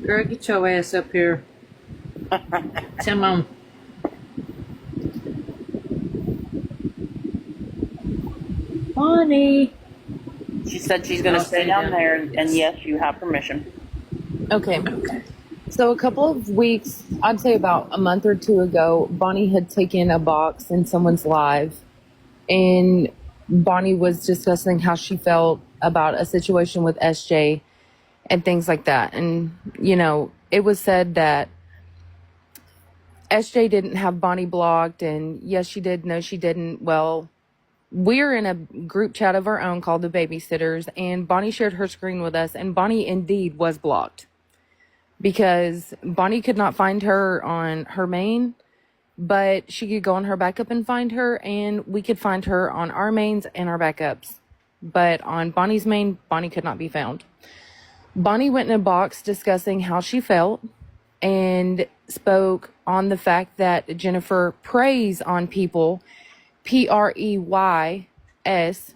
Girl, get your ass up here. Come on. Bonnie. She said she's going to stay down there, and yes, you have permission. Okay. So a couple of weeks, I'd say about a month or two ago, Bonnie had taken a box in someone's live, and Bonnie was discussing how she felt about a situation with SJ and things like that. And, you know, it was said that SJ didn't have Bonnie blocked, and yes, she did, no, she didn't. Well, we're in a group chat of our own called the Babysitters, and Bonnie shared her screen with us, and Bonnie indeed was blocked because Bonnie could not find her on her main, but she could go on her backup and find her, and we could find her on our mains and our backups. But on Bonnie's main, Bonnie could not be found. Bonnie went in a box discussing how she felt and spoke on the fact that Jennifer preys on people, P-R-E-Y-S,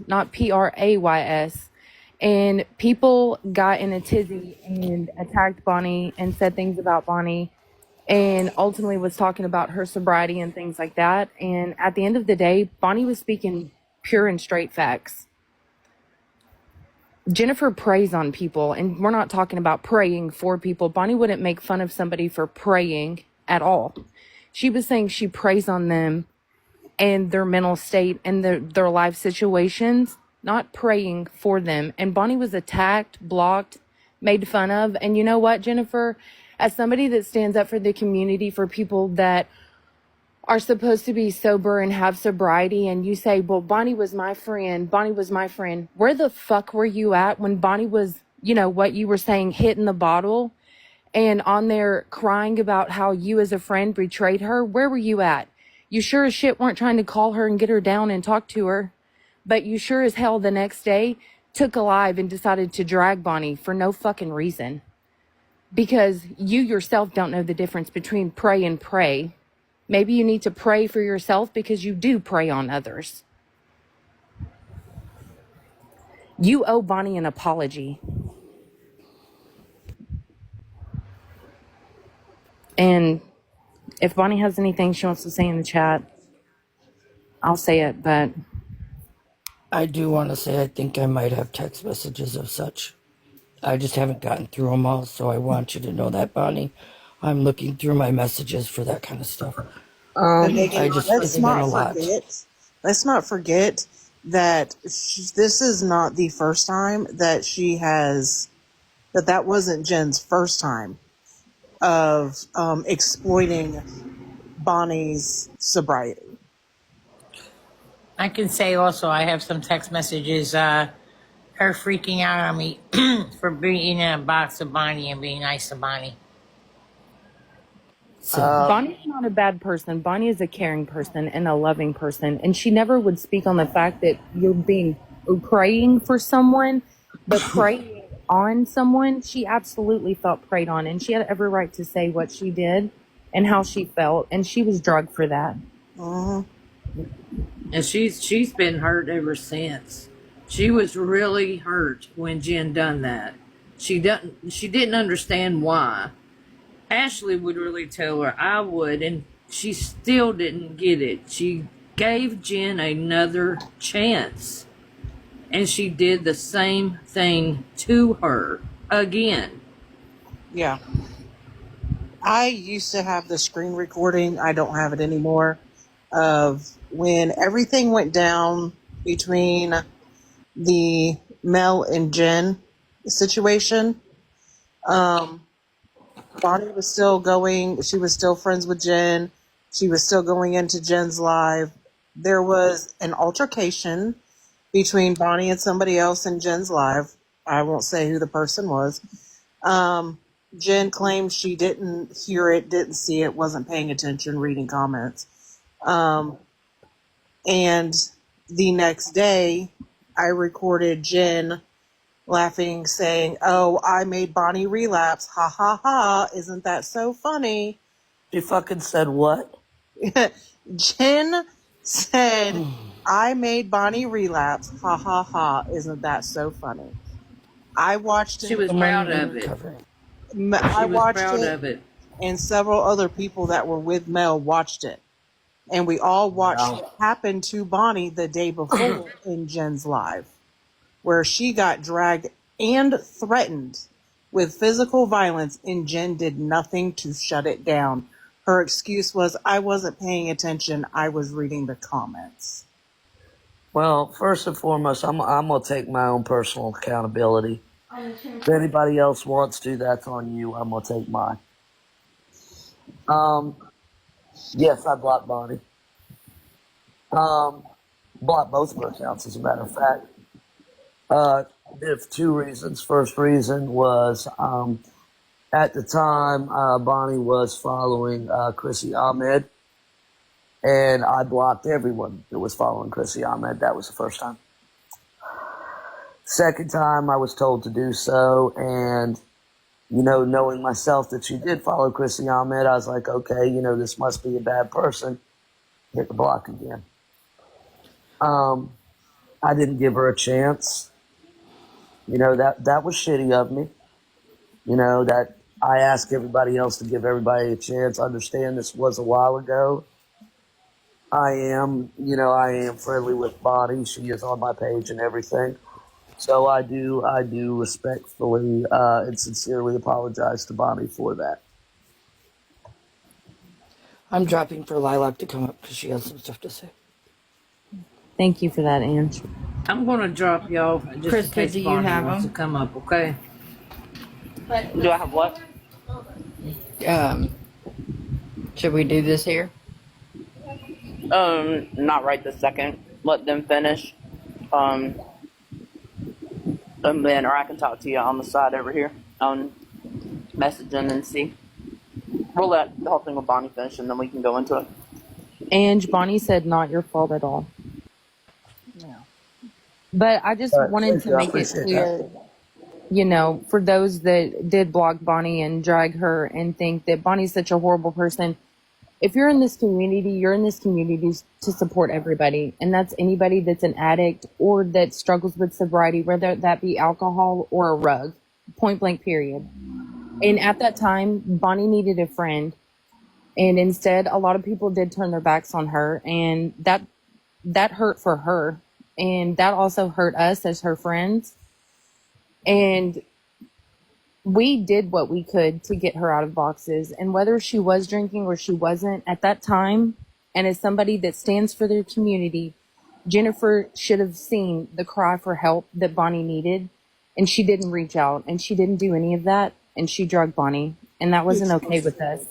not P-R-A-Y-S. And people got in a tizzy and attacked Bonnie and said things about Bonnie and ultimately was talking about her sobriety and things like that. And at the end of the day, Bonnie was speaking pure and straight facts. Jennifer preys on people, and we're not talking about praying for people. Bonnie wouldn't make fun of somebody for praying at all. She was saying she preys on them and their mental state and their life situations, not praying for them. And Bonnie was attacked, blocked, made fun of. And you know what, Jennifer? As somebody that stands up for the community, for people that are supposed to be sober and have sobriety, and you say, well, Bonnie was my friend, Bonnie was my friend. Where the fuck were you at when Bonnie was, you know, what you were saying, hitting the bottle and on there crying about how you as a friend betrayed her? Where were you at? You sure as shit weren't trying to call her and get her down and talk to her. But you sure as hell the next day took a live and decided to drag Bonnie for no fucking reason. Because you yourself don't know the difference between pray and pray. Maybe you need to pray for yourself because you do prey on others. You owe Bonnie an apology. And if Bonnie has anything she wants to say in the chat, I'll say it, but I do want to say I think I might have text messages of such. I just haven't gotten through them all, so I want you to know that, Bonnie. I'm looking through my messages for that kind of stuff. Let's not forget that this is not the first time that she has, that wasn't Jen's first time of exploiting Bonnie's sobriety. I can say also I have some text messages, her freaking out on me for being in a box of Bonnie and being nice to Bonnie. So, Bonnie's not a bad person. Bonnie is a caring person and a loving person. And she never would speak on the fact that you're praying for someone, but praying on someone. She absolutely felt preyed on, and she had every right to say what she did and how she felt. And she was drugged for that. And she's been hurt ever since. She was really hurt when Jen done that. She didn't understand why. Ashley would really tell her, I would, and she still didn't get it. She gave Jen another chance, and she did the same thing to her again. Yeah. I used to have the screen recording, I don't have it anymore, of when everything went down between the Mel and Jen situation. Bonnie was still going, she was still friends with Jen. She was still going into Jen's live. There was an altercation between Bonnie and somebody else in Jen's live. I won't say who the person was. Jen claimed she didn't hear it, didn't see it, wasn't paying attention, reading comments. And the next day, I recorded Jen laughing, saying, oh, I made Bonnie relapse. Ha, ha, ha. Isn't that so funny? She fucking said what? Jen said, I made Bonnie relapse. Ha, ha, ha. Isn't that so funny? I watched it. She was proud of it. I She was watched proud it, of it. and several other people that were with Mel watched it. And we all watched what happened to Bonnie the day before in Jen's live, where she got dragged and threatened with physical violence, and Jen did nothing to shut it down. Her excuse was, I wasn't paying attention, I was reading the comments. Well, first and foremost, I'm gonna take my own personal accountability. If anybody else wants to, that's on you. I'm gonna take mine. Yes, I blocked Bonnie. Blocked both of her accounts, as a matter of fact. Did it for two reasons. First reason was, at the time, Bonnie was following Chrissy Ahmed, and I blocked everyone that was following Chrissy Ahmed. That was the first time. Second time, I was told to do so, and knowing myself that she did follow Chrissy Ahmed, I was like, okay, this must be a bad person. Hit the block again. I didn't give her a chance. That was shitty of me. That I asked everybody else to give everybody a chance. Understand this was a while ago. I am friendly with Bonnie. She is on my page and everything. So I do respectfully and sincerely apologize to Bonnie for that. I'm dropping for Lilac to come up because she has some stuff to say. Thank you for that, Ange. I'm going to drop y'all just in Krista, case do you Bonnie have wants them? to come up, okay? Do I have what? Should we do this here? Not right this second. Let them finish. And then, or I can talk to you on the side over here on messaging and see. We'll let the whole thing with Bonnie finish, and then we can go into it. Ange, Bonnie said not your fault at all. No. But I just wanted to make it clear, for those that did block Bonnie and drag her and think that Bonnie's such a horrible person, if you're in this community, you're in this community to support everybody. And that's anybody that's an addict or that struggles with sobriety, whether that be alcohol or a rug, point blank period. And at that time, Bonnie needed a friend. And instead, a lot of people did turn their backs on her. And that hurt for her. And that also hurt us as her friends. And we did what we could to get her out of boxes. And whether she was drinking or she wasn't at that time, and as somebody that stands for their community, Jennifer should have seen the cry for help that Bonnie needed. And she didn't reach out, and she didn't do any of that. And she drugged Bonnie. And that wasn't okay with us.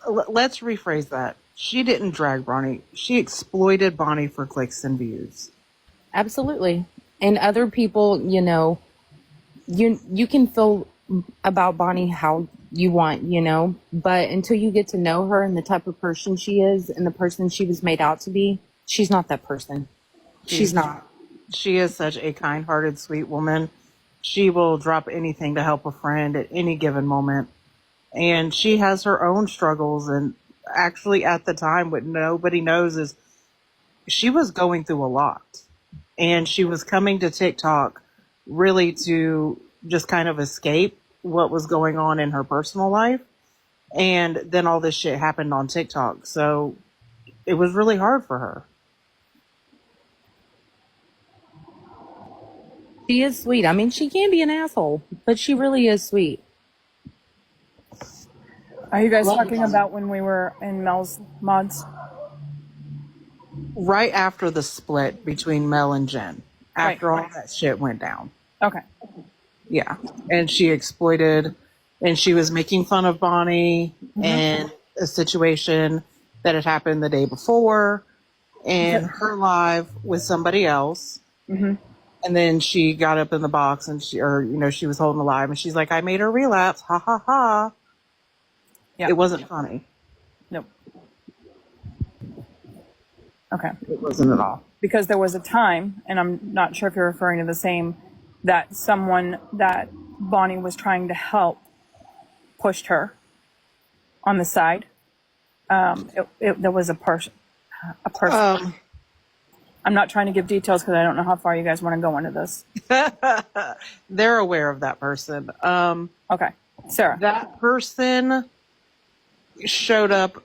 Let's rephrase that. She didn't drag Bonnie. She exploited Bonnie for clicks and views. Absolutely. And other people, you can feel about Bonnie how you want, but until you get to know her and the type of person she is and the person she was made out to be, she's not that person. She's not. She is such a kind-hearted, sweet woman. She will drop anything to help a friend at any given moment. And she has her own struggles. And actually at the time, what nobody knows is she was going through a lot. And she was coming to TikTok really to just kind of escape what was going on in her personal life. And then all this shit happened on TikTok. So it was really hard for her. She is sweet. I mean, she can be an asshole, but she really is sweet. Are you guys talking about when we were in Mel's mods? Right after the split between Mel and Jen. After all that shit went down. Okay. Yeah. And she exploited, and she was making fun of Bonnie and a situation that had happened the day before and her live with somebody else. Mm-hmm. And then she got up in the box and she was holding the live and she's like, I made her relapse. Ha ha ha. Yeah. It wasn't funny. Nope. Okay. It wasn't at all. Because there was a time, and I'm not sure if you're referring to the same, that someone that Bonnie was trying to help pushed her on the side. There was a person. I'm not trying to give details because I don't know how far you guys want to go into this. They're aware of that person. Okay. Sarah. That person showed up,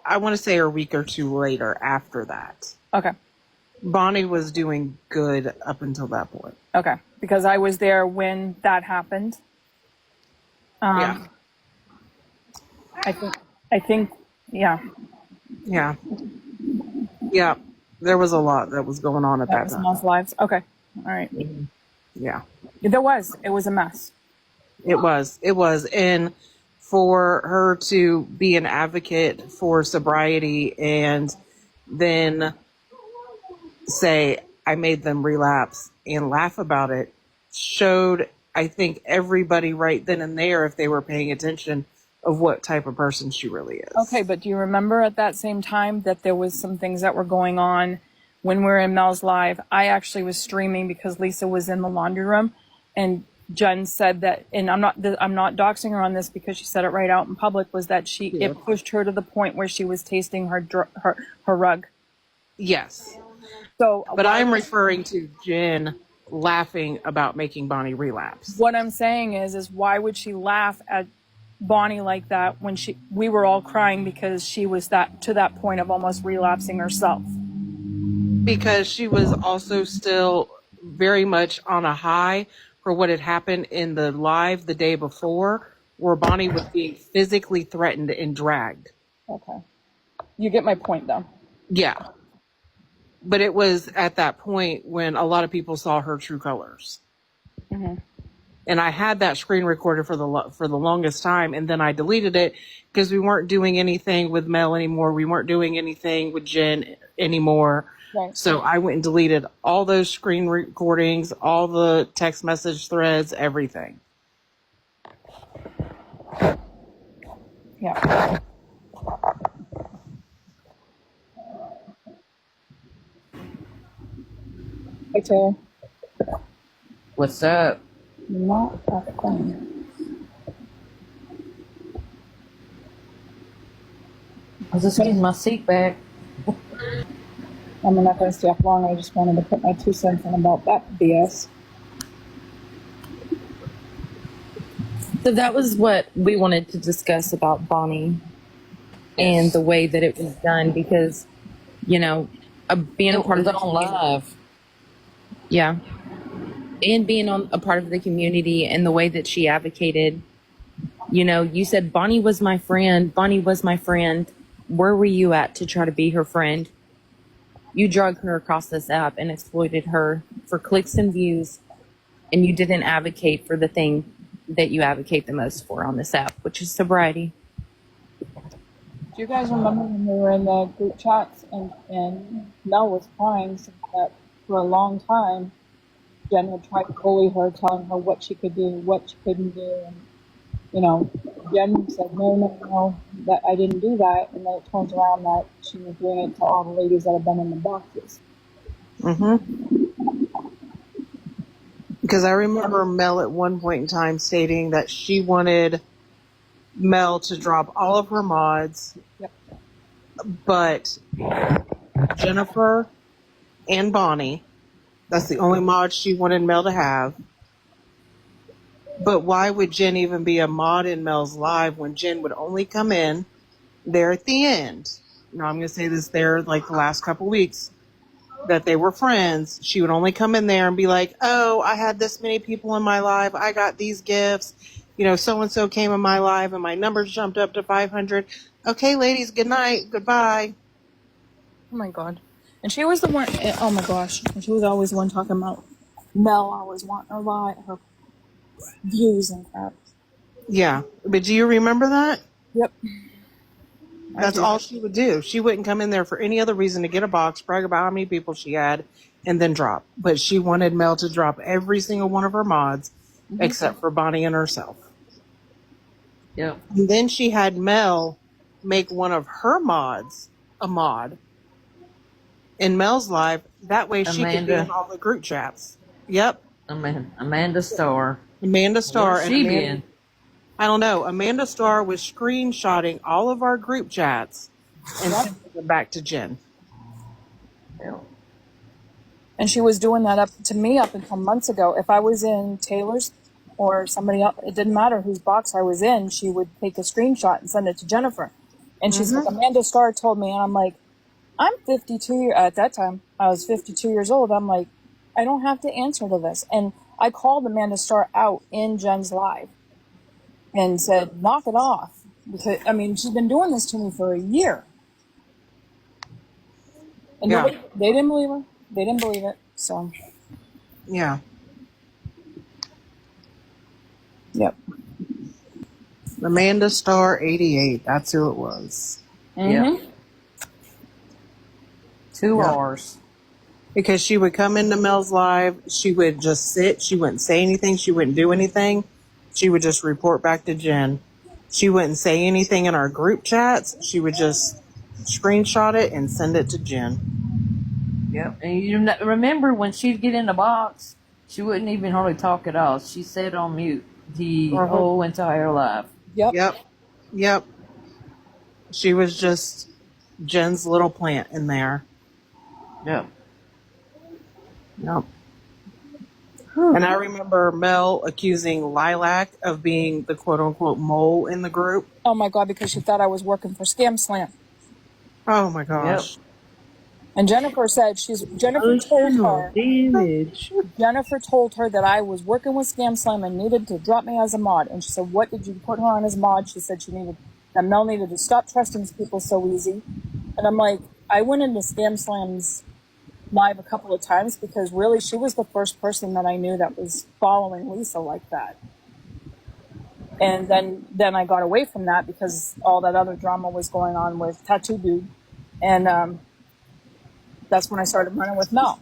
I want to say a week or two later after that. Okay. Bonnie was doing good up until that point. Okay. Because I was there when that happened. Yeah. I think, yeah, Yeah. Yeah. There was a lot that was going on at that that was time. Mel's lives. Okay. All right. Yeah. It was a mess. It was. And for her to be an advocate for sobriety and then say, I made them relapse and laugh about it, showed, I think, everybody right then and there, if they were paying attention, of what type of person she really is. Okay, but do you remember at that same time that there was some things that were going on when we were in Mel's live? I actually was streaming because Lisa was in the laundry room, and Jen said that, and I'm not doxing her on this because she said it right out in public, was that it pushed her to the point where she was tasting her rug. Yes. So, But I'm referring to Jen laughing about making Bonnie relapse. what I'm saying is why would she laugh at Bonnie like that when we were all crying because she was to that point of almost relapsing herself? Because she was also still very much on a high for what had happened in the live the day before, where Bonnie was being physically threatened and dragged. Okay. You get my point, though. Yeah. But it was at that point when a lot of people saw her true colors. Mm-hmm. And I had that screen recorded for the longest time, and then I deleted it because we weren't doing anything with Mel anymore. We weren't doing anything with Jen anymore. Right. So I went and deleted all those screen recordings, all the text message threads, everything. Yeah. Hey, Taylor. What's up? Not a thing. I was just getting my seat back. I'm not going to stay up long. I just wanted to put my 2 cents in about that BS. So that was what we wanted to discuss about Bonnie and the way that it was done, because, being a part of the live. Yeah. And being a part of the community and the way that she advocated, you said, Bonnie was my friend. Bonnie was my friend. Where were you at to try to be her friend? You drug her across this app and exploited her for clicks and views. And you didn't advocate for the thing that you advocate the most for on this app, which is sobriety. Do you guys remember when we were in the group chats and Mel was crying, so that for a long time, Jen would try to bully her, telling her what she could do, what she couldn't do. And, Jen said, no, that I didn't do that. And then it turns around that she was doing it to all the ladies that have been in the boxes. Mm-hmm. Because I remember Mel at one point in time stating that she wanted Mel to drop all of her mods, Yep. but Jennifer and Bonnie, that's the only mod she wanted Mel to have. But why would Jen even be a mod in Mel's live when Jen would only come in there at the end? Now, I'm going to say this there like the last couple weeks that they were friends. She would only come in there and be like, oh, I had this many people in my live. I got these gifts. So-and-so came in my live and my numbers jumped up to 500. Okay, ladies, good night. Goodbye. Oh my God. And she was the one, oh my gosh. And she was always the one talking about Mel always wanting her views and crap. Yeah. But do you remember that? Yep. That's all she would do. She wouldn't come in there for any other reason to get a box, brag about how many people she had, and then drop. But she wanted Mel to drop every single one of her mods, except for Bonnie and herself. Yeah. And then she had Mel make one of her mods a mod in Mel's live. That way she could be in all the group chats. Yep. Amanda Starr. Amanda Starr. Where's she been? I don't know. Amanda Starr was screenshotting all of our group chats and sending them back to Jen. Yeah. And she was doing that up to me up until months ago. If I was in Taylor's or somebody else, it didn't matter whose box I was in, she would take a screenshot and send it to Jennifer. And she's like, Amanda Starr told me, and I'm like, I'm 52, at that time, I was 52 years old. I'm like, I don't have to answer to this. And I called Amanda Starr out in Jen's live and said, knock it off. Because, I mean, she's been doing this to me for a year. And Yeah. they didn't believe her. They didn't believe it. So, Yeah. yep. Amanda Starr 88. That's who it was. Mm-hmm. Yeah. 2 Yeah. R's. Because she would come into Mel's live, she would just sit, she wouldn't say anything, she wouldn't do anything. She would just report back to Jen. She wouldn't say anything in our group chats. She would just screenshot it and send it to Jen. Yep. And you remember when she'd get in the box, she wouldn't even hardly talk at all. She sat on mute the whole entire live. Yep. Yep. She was just Jen's little plant in there. Yep. Yep. And I remember Mel accusing Lilac of being the quote unquote mole in the group. Oh my God, because she thought I was working for Scam Slam. Oh my gosh. And Jennifer said Jennifer told her that I was working with Scam Slam and needed to drop me as a mod. And she said, what did you put her on as mod? She said that Mel needed to stop trusting people so easy. And I'm like, I went into Scam Slam's live a couple of times because really she was the first person that I knew that was following Lisa like that. And then I got away from that because all that other drama was going on with Tattoo Dude. And that's when I started running with Mel.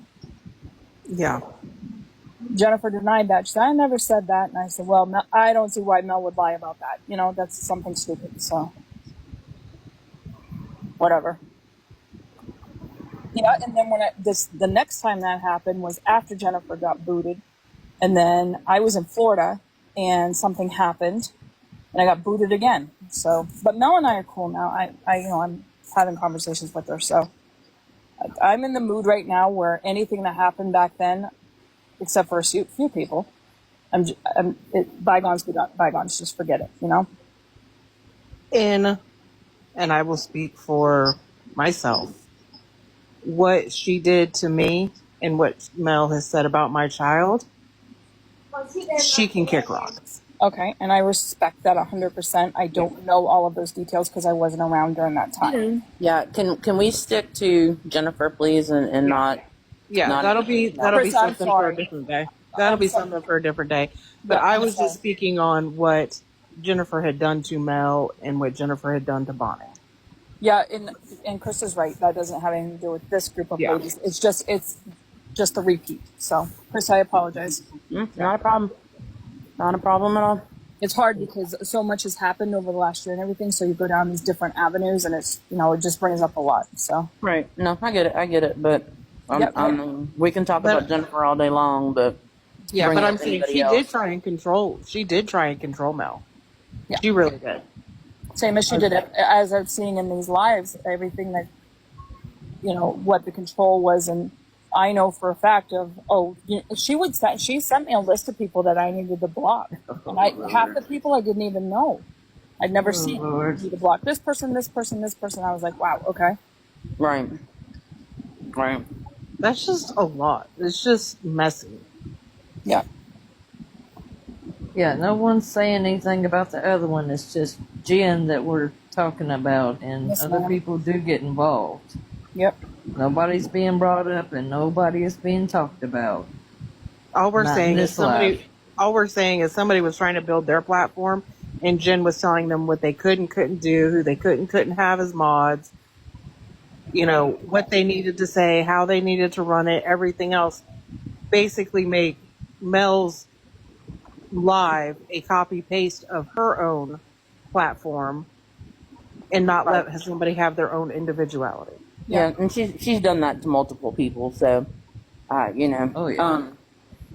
Yeah. Jennifer denied that. She said, I never said that. And I said, well, Mel, I don't see why Mel would lie about that. You know, that's something stupid. So, whatever. Yeah, and then when the next time that happened was after Jennifer got booted. And then I was in Florida and something happened and I got booted again. So, but Mel and I are cool now. I'm having conversations with her. So I'm in the mood right now where anything that happened back then, except for a few people, bygones be bygones. Just forget it, you know? And I will speak for myself. What she did to me and what Mel has said about my child, she can kick rocks. Okay, and I respect that 100%. I don't know all of those details because I wasn't around during that time. Yeah, can we stick to Jennifer, please, and not... Yeah, not that'll be Chris, I'm something for a sorry. different day. That'll be something for a different day. But Yeah, I I'm was sorry. just speaking on what Jennifer had done to Mel and what Jennifer had done to Bonnie. Yeah, and Chris is right. That doesn't have anything to do with this group of ladies. It's just a repeat. So, Chris, I apologize. Not a problem. Not a problem at all. It's hard because so much has happened over the last year and everything. So you go down these different avenues, and it's it just brings up a lot. So Right. No, I get it. But we can talk about Jennifer all day long, but Yeah, bring but up I'm saying anybody she else. did try and control Mel. Yeah. She really did. same as she did it, as I'm seeing in these lives, everything that what the control was, and I know for a fact she sent me a list of people that I needed to block, and half the people I didn't even know. I'd never seen you to block this person, this person, this person. I was like, wow, okay. Right. That's just a lot. It's just messy. Yeah. Yeah, no one's saying anything about the other one. It's just Jen that we're talking about, and Yes, other ma'am. people do get involved. Yep. Nobody's being brought up, and nobody is being talked about. All we're Not saying in is this life. somebody was trying to build their platform, and Jen was telling them what they could and couldn't do, who they couldn't have as mods, what they needed to say, how they needed to run it, everything else. Basically make Mel's live a copy paste of her own platform and not let somebody have their own individuality. Yeah, and she's done that to multiple people, so Oh, yeah.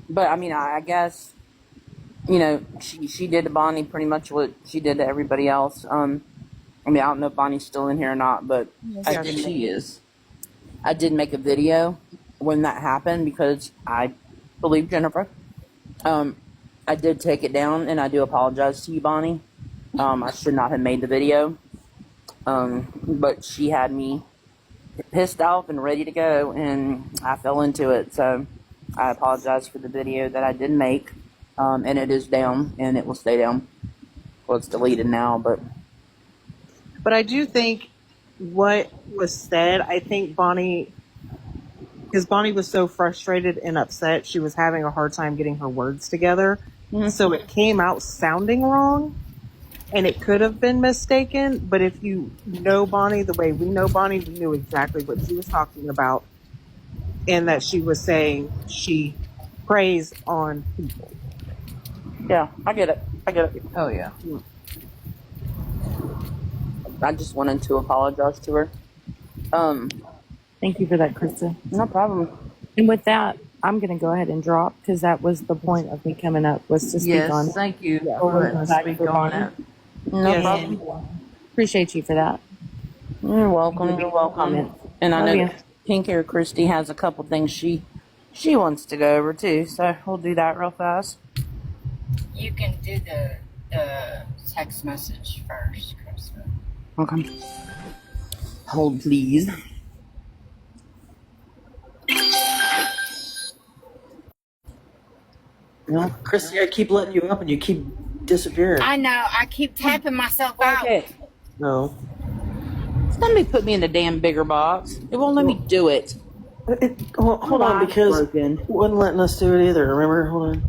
But I mean, I guess she did to Bonnie pretty much what she did to everybody else. I mean, I don't know if Bonnie's still in here or not, but Yeah, she is. I did make a video when that happened because I believe Jennifer. I did take it down, and I do apologize to you, Bonnie. I should not have made the video. But she had me pissed off and ready to go, and I fell into it. So I apologize for the video that I did make. And it is down, and it will stay down. Well, it's deleted now, but But I do think what was said, I think Bonnie, because Bonnie was so frustrated and upset, she was having a hard time getting her words together. So it came out sounding wrong, and it could have been mistaken. But if you know Bonnie the way we know Bonnie, we knew exactly what she was talking about, and that she was saying she preys on people. yeah, I get it. Oh yeah. I just wanted to apologize to her. Thank you for that, Crista. No problem. And with that, I'm going to go ahead and drop because that was the point of me coming up was to speak on. Yes, thank you Yeah. for letting us Back speak for on Bonnie. it. No Yes. problem. Appreciate you for that. You're welcome. You're welcome. Comment. And I Love know you. Pink Hair Christy has a couple things she wants to go over too, so we'll do that real fast. You can do the text message first, Crista. Okay. Hold, please. No, Christy, I keep letting you up and you keep disappearing. I know. I keep tapping myself out. Okay. No. Somebody put me in the damn bigger box. It won't let me do it. Hold on, because Broken. it wasn't letting us do it either. Remember? Hold on.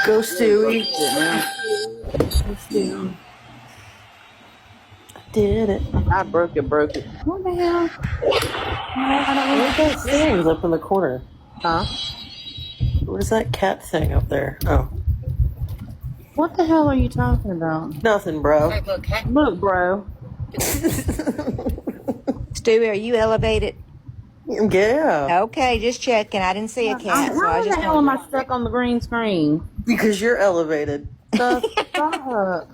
Go, Stewie. Stewie. I did it. I broke it. What the hell? What that thing's up in the corner? Huh? What is that cat thing up there? Oh, What the hell are you talking about? nothing, bro. Like, look, hey, Look, bro. Stewie, are you elevated? Yeah, Okay, just checking. I didn't see a cat, so I How the just hell am wondered. I stuck on the green screen? because you're elevated. The fuck?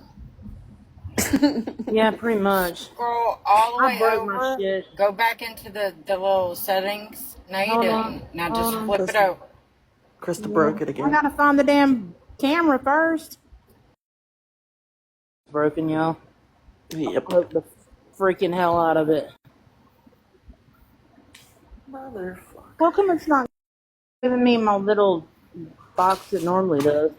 Yeah, pretty much. scroll all the I way broke my over. shit. Go back into the little settings. No, you Hold didn't. on. Now Hold just on. flip it over. Krista broke it I again. gotta find the damn camera first. Broken, y'all. Yep. Broke the freaking hell out of it. Motherfucker. How come it's not giving me my little box it normally does?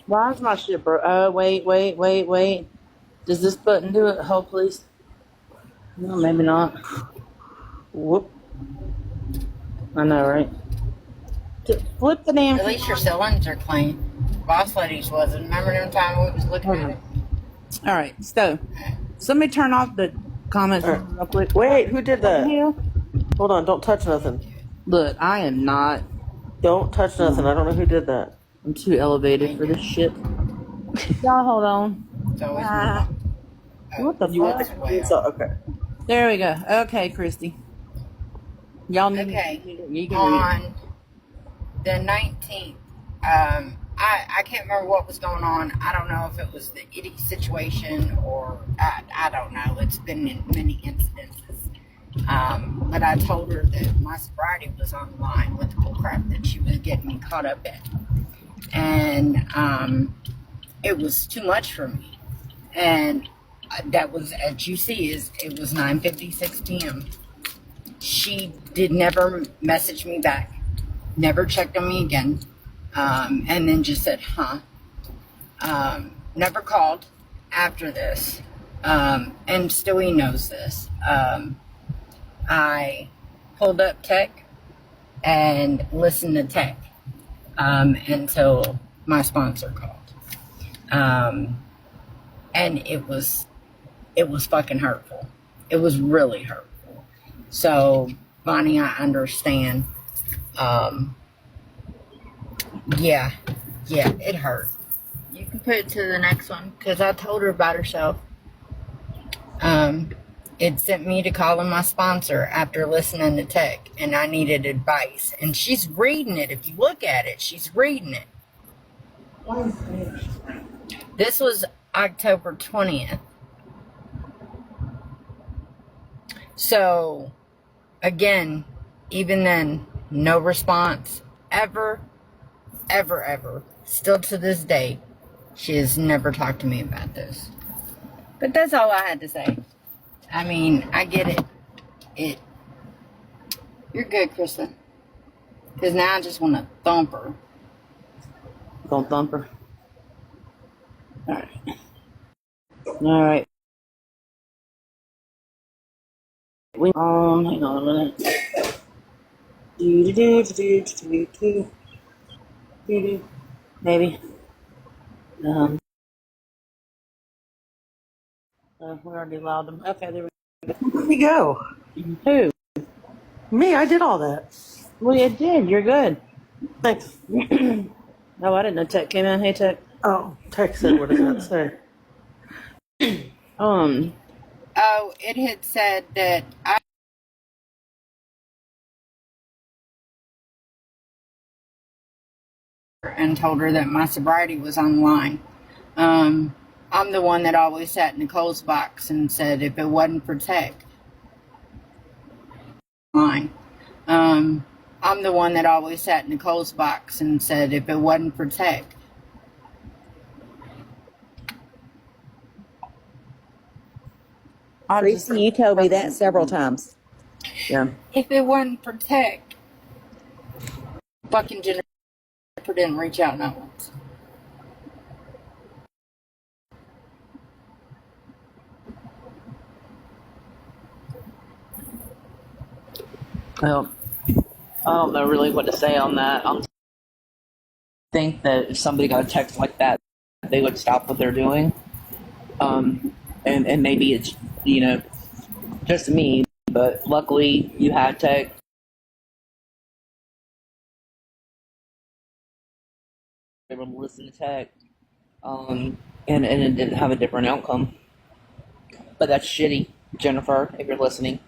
Why is my shit broke? Oh, wait. Does this button do it? Hold, please. No, maybe not. Whoop. I know, right? Flip the damn At least your cylinders are clean. Boss Lady's wasn't. Remember them time we was looking at it? All right, so somebody turn off the comments All right. real quick. Wait, who did What the that? hell? Hold on, don't touch nothing. Look, I am not. Don't touch nothing. I don't know who did that. I'm too elevated for this shit. Y'all hold on. It's always What the You want fuck? the it's all, okay. There we go. Okay, Christy. Y'all need Okay. you can read. On the 19th, I can't remember what was going on. I don't know if it was the Itty situation or I don't know. It's been in many incidences. But I told her that my sobriety was on the line with the bull crap that she was getting me caught up in. And it was too much for me. And that was, as you see, it was 9:56 p.m. She did never message me back, never checked on me again, and then just said, huh. Never called after this, and still he knows this. I pulled up Tech and listened to Tech until my sponsor called. And it was fucking hurtful. It was really hurtful. So, Bonnie, I understand. Yeah, it hurt. You can put it to the next one, because I told her about herself. It sent me to calling my sponsor after listening to Tech, and I needed advice. And she's reading it. If you look at it, she's reading it. This was October 20th. So, again, even then, no response ever, ever, ever. Still to this day, she has never talked to me about this. But that's all I had to say. I mean, I get it. You're good, Crista. Because now I just want to thump her. Don't thump her. All right. Hang on a minute. Maybe. We already allowed them. Okay, there we Let me go. go. Who? Me, I did all that. Well, you did. You're good. Thanks. Oh, I didn't know Tech came in. Hey, Tech. Oh, text it. What does that say? Um, Oh, it had said that I and told her that my sobriety was online. I'm the one that always sat in Nicole's box and said if it wasn't for tech, line. I'm the one that always sat in Nicole's box and said if it wasn't for tech. Crista, you told me that several times. yeah. If it wasn't for tech, fucking Jennifer didn't reach out not once. Well, I don't know really what to say on that. I think that if somebody got a text like that, they would stop what they're doing. And maybe it's, just me, but luckily you had Tech. Able to listen to Tech, and it didn't have a different outcome. But that's shitty, Jennifer, if you're listening.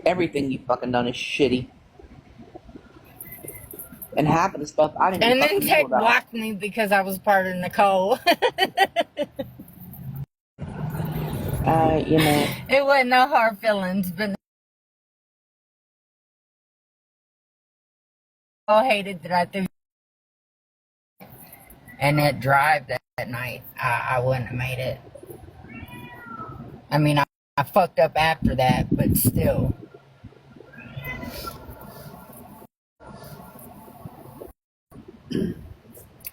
Everything you've fucking done is shitty. And half of the stuff I didn't even And then fucking know tech about. blocked me because I was part of Nicole. It wasn't no hard feelings, but Nicole hated that I threw. And that drive that night, I wouldn't have made it. I mean, I fucked up after that, but still.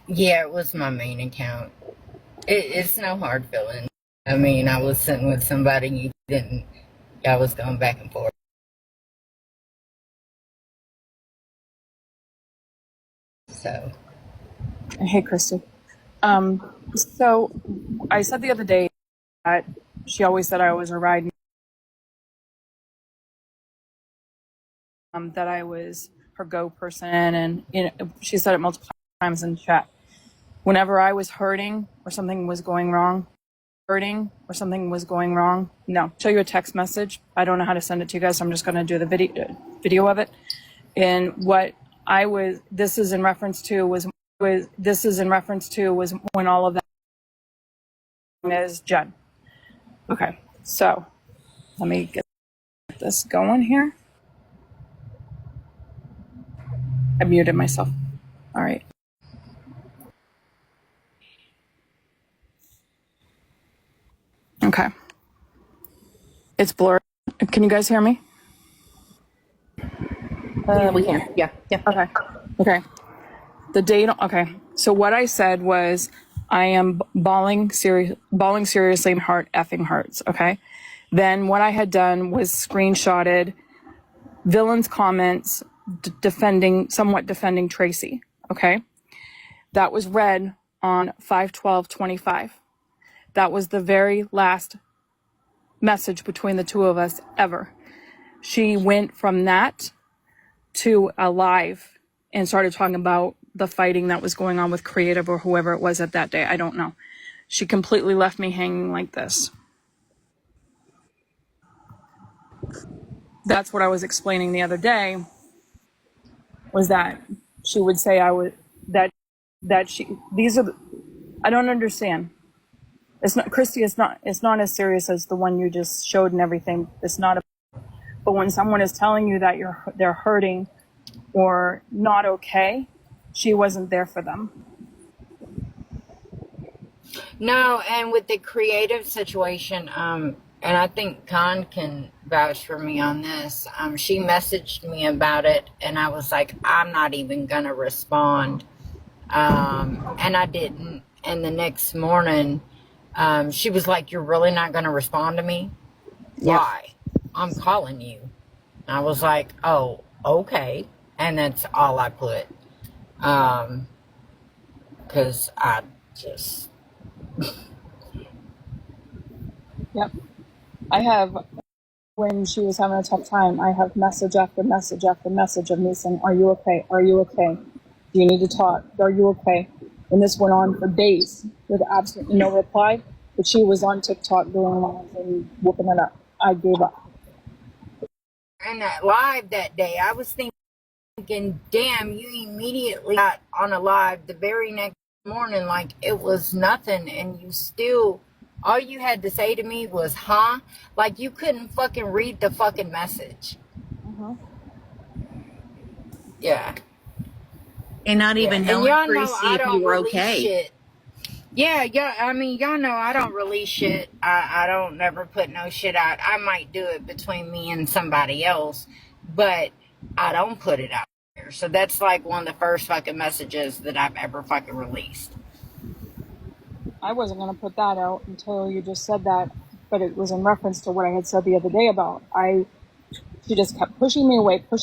Yeah, it was my main account. It's no hard feeling. I mean, I was sitting with somebody you didn't. I was going back and forth. So. Hey, Krista. So I said the other day that she always said I was her ride, that I was her go person, and she said it multiple times in chat. Whenever I was hurting or something was going wrong, no, show you a text message. I don't know how to send it to you guys, so I'm just going to do the video of it. And what I was, this is in reference to was when all of that is Jen. Okay, so let me get this going here. I muted myself. All right. Okay. It's blurry. Can you guys hear me? We can. Yeah. Okay. Okay. The date. Okay. So what I said was, I am bawling seriously. My heart effing hurts. Okay. Then what I had done was screenshotted Villain's comments somewhat defending Tracy. Okay. That was read on 5/12/25. That was the very last message between the two of us ever. She went from that to a live and started talking about the fighting that was going on with Creative or whoever it was at that day. I don't know. She completely left me hanging like this. That's what I was explaining the other day, was that she would say I don't understand. It's not, Christy, it's not as serious as the one you just showed and everything. It's not but when someone is telling you that they're hurting or not okay, she wasn't there for them. No, and with the creative situation, and I think Khan can vouch for me on this. She messaged me about it, and I was like, I'm not even gonna respond, and I didn't. And the next morning, she was like, "You're really not gonna respond to me? Why? I'm calling you." And I was like, "Oh, okay," and that's all I put, because I just. Yep. I have, when she was having a tough time, I have message after message after message of me saying, "Are you okay? Are you okay? Do you need to talk? Are you okay?" And this went on for days with absolutely no reply. But she was on TikTok doing live and whooping it up. I gave up. And that live that day, I was thinking, damn, you immediately got on a live the very next morning like it was nothing, and you still, all you had to say to me was, huh? Like you couldn't fucking read the fucking message. Yeah. And not even knowing, and y'all know Chrissy, I if you don't were release okay. shit. Yeah, I mean, y'all know I don't release shit. I don't never put no shit out. I might do it between me and somebody else, but I don't put it out there. So that's like one of the first fucking messages that I've ever fucking released. I wasn't going to put that out until you just said that, but it was in reference to what I had said the other day about she just kept pushing me away for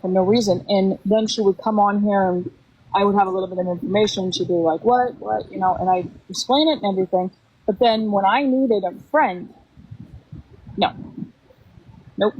no reason. And then she would come on here and I would have a little bit of information. She'd be like, what, and I'd explain it and everything. But then when I needed a friend, no, nope.